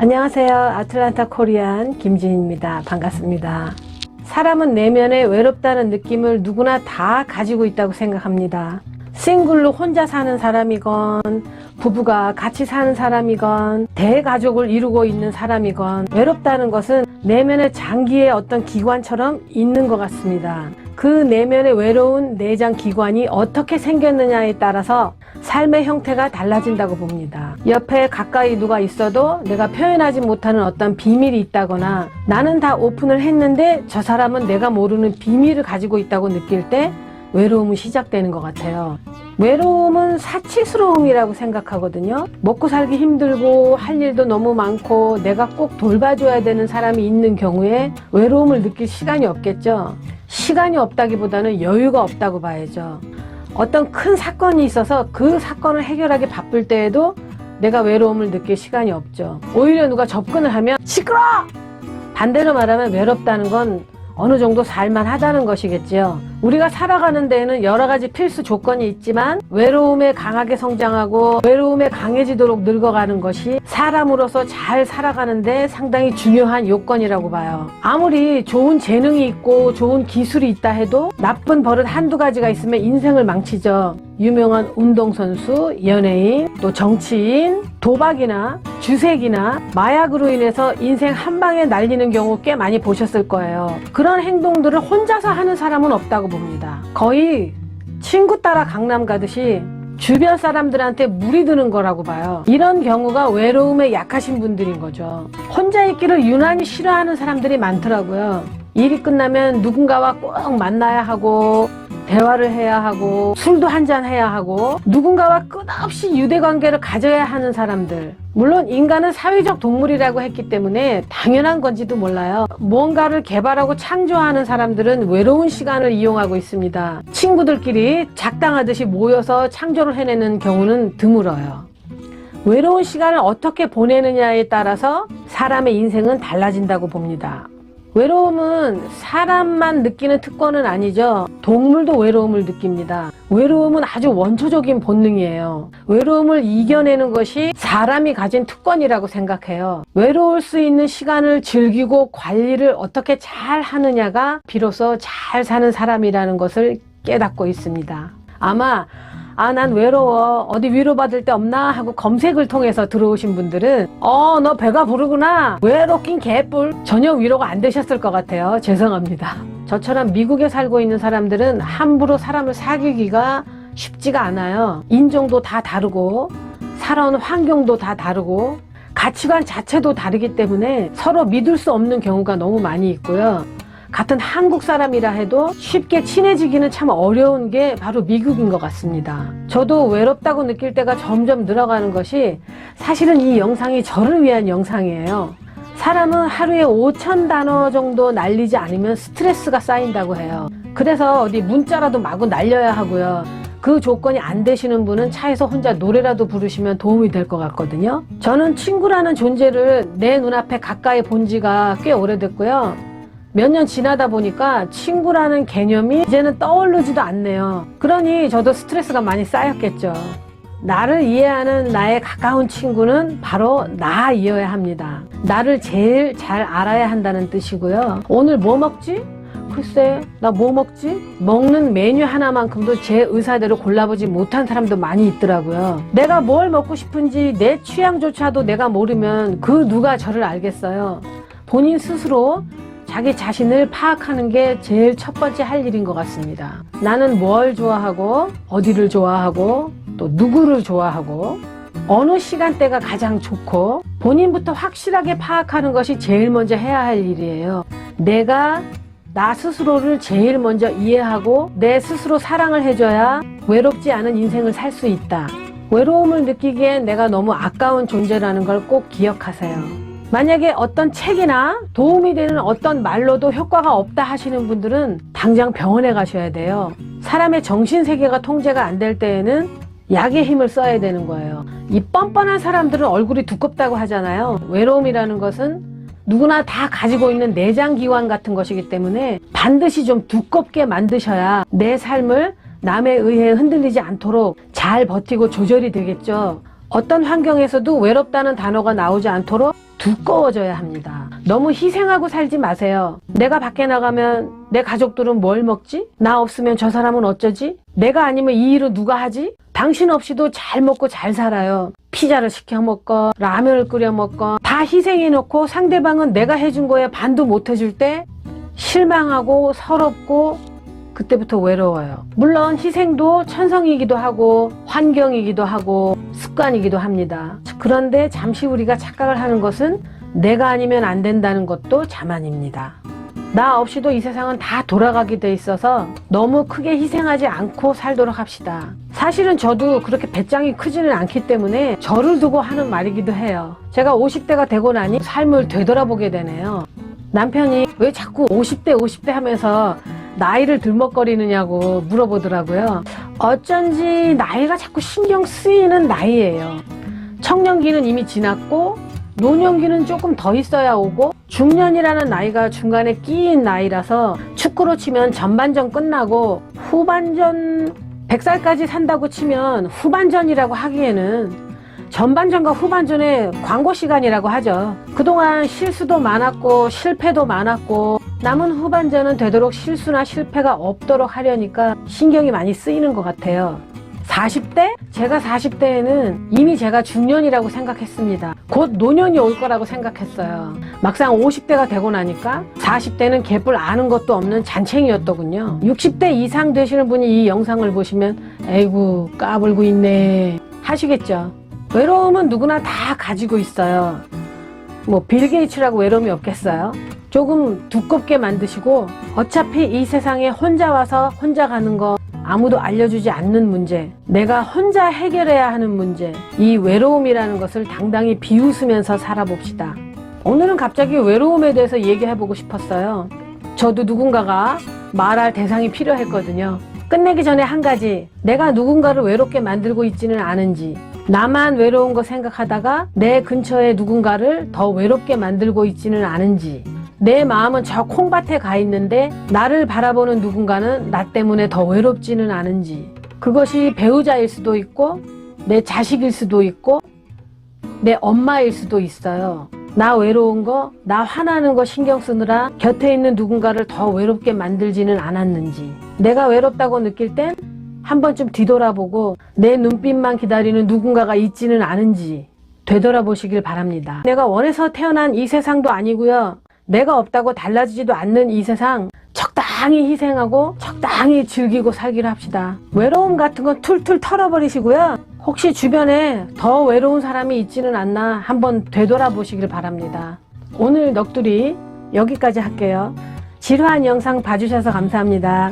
안녕하세요. 아틀란타 코리안 김지인입니다. 반갑습니다. 사람은 내면에 외롭다는 느낌을 누구나 다 가지고 있다고 생각합니다. 싱글로 혼자 사는 사람이건 부부가 같이 사는 사람이건 대가족을 이루고 있는 사람이건 외롭다는 것은 내면의 장기의 어떤 기관처럼 있는 것 같습니다. 그 내면의 외로운 내장 기관이 어떻게 생겼느냐에 따라서 삶의 형태가 달라진다고 봅니다. 옆에 가까이 누가 있어도 내가 표현하지 못하는 어떤 비밀이 있다거나 나는 다 오픈을 했는데 저 사람은 내가 모르는 비밀을 가지고 있다고 느낄 때 외로움이 시작되는 것 같아요. 외로움은 사치스러움이라고 생각하거든요. 먹고 살기 힘들고 할 일도 너무 많고 내가 꼭 돌봐줘야 되는 사람이 있는 경우에 외로움을 느낄 시간이 없겠죠. 시간이 없다기보다는 여유가 없다고 봐야죠. 어떤 큰 사건이 있어서 그 사건을 해결하기 바쁠 때에도 내가 외로움을 느낄 시간이 없죠. 오히려 누가 접근을 하면 시끄러! 반대로 말하면 외롭다는 건 어느 정도 살만하다는 것이겠지요. 우리가 살아가는 데에는 여러 가지 필수 조건이 있지만 외로움에 강하게 성장하고 외로움에 강해지도록 늙어가는 것이 사람으로서 잘 살아가는데 상당히 중요한 요건이라고 봐요. 아무리 좋은 재능이 있고 좋은 기술이 있다 해도 나쁜 버릇 한두 가지가 있으면 인생을 망치죠. 유명한 운동선수, 연예인, 또 정치인, 도박이나 주색이나 마약으로 인해서 인생 한 방에 날리는 경우 꽤 많이 보셨을 거예요. 그런 행동들을 혼자서 하는 사람은 없다고 봅니다. 거의 친구 따라 강남 가듯이 주변 사람들한테 물이 드는 거라고 봐요. 이런 경우가 외로움에 약하신 분들인 거죠. 혼자 있기를 유난히 싫어하는 사람들이 많더라고요. 일이 끝나면 누군가와 꼭 만나야 하고 대화를 해야 하고 술도 한잔 해야 하고 누군가와 끝없이 유대관계를 가져야 하는 사람들. 물론 인간은 사회적 동물이라고 했기 때문에 당연한 건지도 몰라요. 뭔가를 개발하고 창조하는 사람들은 외로운 시간을 이용하고 있습니다. 친구들끼리 작당하듯이 모여서 창조를 해내는 경우는 드물어요. 외로운 시간을 어떻게 보내느냐에 따라서 사람의 인생은 달라진다고 봅니다. 외로움은 사람만 느끼는 특권은 아니죠. 동물도 외로움을 느낍니다. 외로움은 아주 원초적인 본능이에요. 외로움을 이겨내는 것이 사람이 가진 특권이라고 생각해요. 외로울 수 있는 시간을 즐기고 관리를 어떻게 잘 하느냐가 비로소 잘 사는 사람이라는 것을 깨닫고 있습니다. 아마 난 외로워. 어디 위로받을 데 없나? 하고 검색을 통해서 들어오신 분들은 너 배가 부르구나. 외롭긴 개뿔. 전혀 위로가 안 되셨을 것 같아요. 죄송합니다. 저처럼 미국에 살고 있는 사람들은 함부로 사람을 사귀기가 쉽지가 않아요. 인종도 다 다르고 살아온 환경도 다 다르고 가치관 자체도 다르기 때문에 서로 믿을 수 없는 경우가 너무 많이 있고요. 같은 한국 사람이라 해도 쉽게 친해지기는 참 어려운 게 바로 미국인 것 같습니다. 저도 외롭다고 느낄 때가 점점 늘어가는 것이 사실은 이 영상이 저를 위한 영상이에요. 사람은 하루에 5,000단어 정도 날리지 않으면 스트레스가 쌓인다고 해요. 그래서 어디 문자라도 마구 날려야 하고요. 그 조건이 안 되시는 분은 차에서 혼자 노래라도 부르시면 도움이 될 것 같거든요. 저는 친구라는 존재를 내 눈앞에 가까이 본 지가 꽤 오래됐고요. 몇 년 지나다 보니까 친구라는 개념이 이제는 떠오르지도 않네요. 그러니 저도 스트레스가 많이 쌓였겠죠. 나를 이해하는 나의 가까운 친구는 바로 나이어야 합니다. 나를 제일 잘 알아야 한다는 뜻이고요. 오늘 뭐 먹지? 글쎄, 나 뭐 먹지? 먹는 메뉴 하나만큼도 제 의사대로 골라보지 못한 사람도 많이 있더라고요. 내가 뭘 먹고 싶은지 내 취향조차도 내가 모르면 그 누가 저를 알겠어요. 본인 스스로 자기 자신을 파악하는 게 제일 첫 번째 할 일인 것 같습니다. 나는 뭘 좋아하고 어디를 좋아하고 또 누구를 좋아하고 어느 시간대가 가장 좋고 본인부터 확실하게 파악하는 것이 제일 먼저 해야 할 일이에요. 내가 나 스스로를 제일 먼저 이해하고 내 스스로 사랑을 해줘야 외롭지 않은 인생을 살 수 있다. 외로움을 느끼기엔 내가 너무 아까운 존재라는 걸 꼭 기억하세요. 만약에 어떤 책이나 도움이 되는 어떤 말로도 효과가 없다 하시는 분들은 당장 병원에 가셔야 돼요. 사람의 정신세계가 통제가 안 될 때에는 약의 힘을 써야 되는 거예요. 이 뻔뻔한 사람들은 얼굴이 두껍다고 하잖아요. 외로움이라는 것은 누구나 다 가지고 있는 내장기관 같은 것이기 때문에 반드시 좀 두껍게 만드셔야 내 삶을 남에 의해 흔들리지 않도록 잘 버티고 조절이 되겠죠. 어떤 환경에서도 외롭다는 단어가 나오지 않도록 두꺼워져야 합니다. 너무 희생하고 살지 마세요. 내가 밖에 나가면 내 가족들은 뭘 먹지? 나 없으면 저 사람은 어쩌지? 내가 아니면 이 일은 누가 하지? 당신 없이도 잘 먹고 잘 살아요. 피자를 시켜 먹건 라면을 끓여 먹건 다 희생해놓고 상대방은 내가 해준 거에 반도 못 해줄 때 실망하고 서럽고 그때부터 외로워요. 물론 희생도 천성이기도 하고 환경이기도 하고 습관이기도 합니다. 그런데 잠시 우리가 착각을 하는 것은 내가 아니면 안 된다는 것도 자만입니다. 나 없이도 이 세상은 다 돌아가게 돼 있어서 너무 크게 희생하지 않고 살도록 합시다. 사실은 저도 그렇게 배짱이 크지는 않기 때문에 저를 두고 하는 말이기도 해요. 제가 50대가 되고 나니 삶을 되돌아보게 되네요. 남편이 왜 자꾸 50대 하면서 나이를 들먹거리느냐고 물어보더라고요. 어쩐지 나이가 자꾸 신경 쓰이는 나이예요. 청년기는 이미 지났고 노년기는 조금 더 있어야 오고 중년이라는 나이가 중간에 끼인 나이라서 축구로 치면 전반전 끝나고 후반전 100살까지 산다고 치면 후반전이라고 하기에는 전반전과 후반전의 광고 시간이라고 하죠. 그동안 실수도 많았고 실패도 많았고 남은 후반전은 되도록 실수나 실패가 없도록 하려니까 신경이 많이 쓰이는 것 같아요. 40대? 제가 40대에는 이미 제가 중년이라고 생각했습니다. 곧 노년이 올 거라고 생각했어요. 막상 50대가 되고 나니까 40대는 개뿔 아는 것도 없는 잔챙이였더군요. 60대 이상 되시는 분이 이 영상을 보시면 에이구 까불고 있네 하시겠죠. 외로움은 누구나 다 가지고 있어요. 뭐 빌 게이츠라고 외로움이 없겠어요? 조금 두껍게 만드시고 어차피 이 세상에 혼자 와서 혼자 가는 거 아무도 알려주지 않는 문제, 내가 혼자 해결해야 하는 문제, 이 외로움이라는 것을 당당히 비웃으면서 살아봅시다. 오늘은 갑자기 외로움에 대해서 얘기해보고 싶었어요. 저도 누군가가 말할 대상이 필요했거든요. 끝내기 전에 한 가지, 내가 누군가를 외롭게 만들고 있지는 않은지, 나만 외로운 거 생각하다가 내 근처에 누군가를 더 외롭게 만들고 있지는 않은지, 내 마음은 저 콩밭에 가 있는데 나를 바라보는 누군가는 나 때문에 더 외롭지는 않은지, 그것이 배우자일 수도 있고 내 자식일 수도 있고 내 엄마일 수도 있어요. 나 외로운 거, 나 화나는 거 신경 쓰느라 곁에 있는 누군가를 더 외롭게 만들지는 않았는지, 내가 외롭다고 느낄 땐 한 번쯤 뒤돌아보고 내 눈빛만 기다리는 누군가가 있지는 않은지 되돌아보시길 바랍니다. 내가 원해서 태어난 이 세상도 아니고요. 내가 없다고 달라지지도 않는 이 세상 적당히 희생하고 적당히 즐기고 살기로 합시다. 외로움 같은 건 툴툴 털어버리시고요. 혹시 주변에 더 외로운 사람이 있지는 않나 한번 되돌아보시길 바랍니다. 오늘 넋두리 여기까지 할게요. 지루한 영상 봐주셔서 감사합니다.